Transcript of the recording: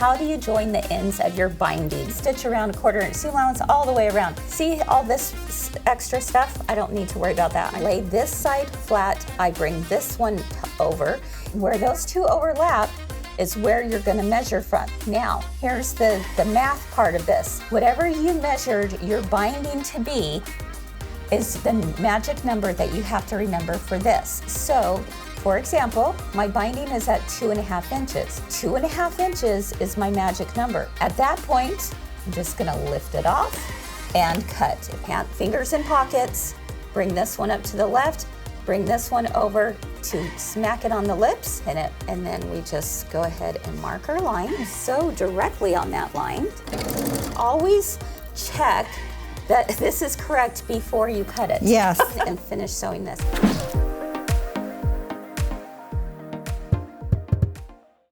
how do you join the ends of your binding? Stitch around 1/4 inch seam allowance all the way around. See all this extra stuff? I don't need to worry about that. I lay this side flat, I bring this one over. Where those two overlap is where you're gonna measure from. Now, here's the math part of this. Whatever you measured your binding to be is the magic number that you have to remember for this. So, for example, my binding is at 2.5 inches. 2.5 inches is my magic number. At that point, I'm just gonna lift it off and cut. Fingers in pockets, bring this one up to the left, bring this one over to smack it on the lips, and then we just go ahead and mark our line. Sew directly on that line. Always check that this is correct before you cut it. Yes. And finish sewing this.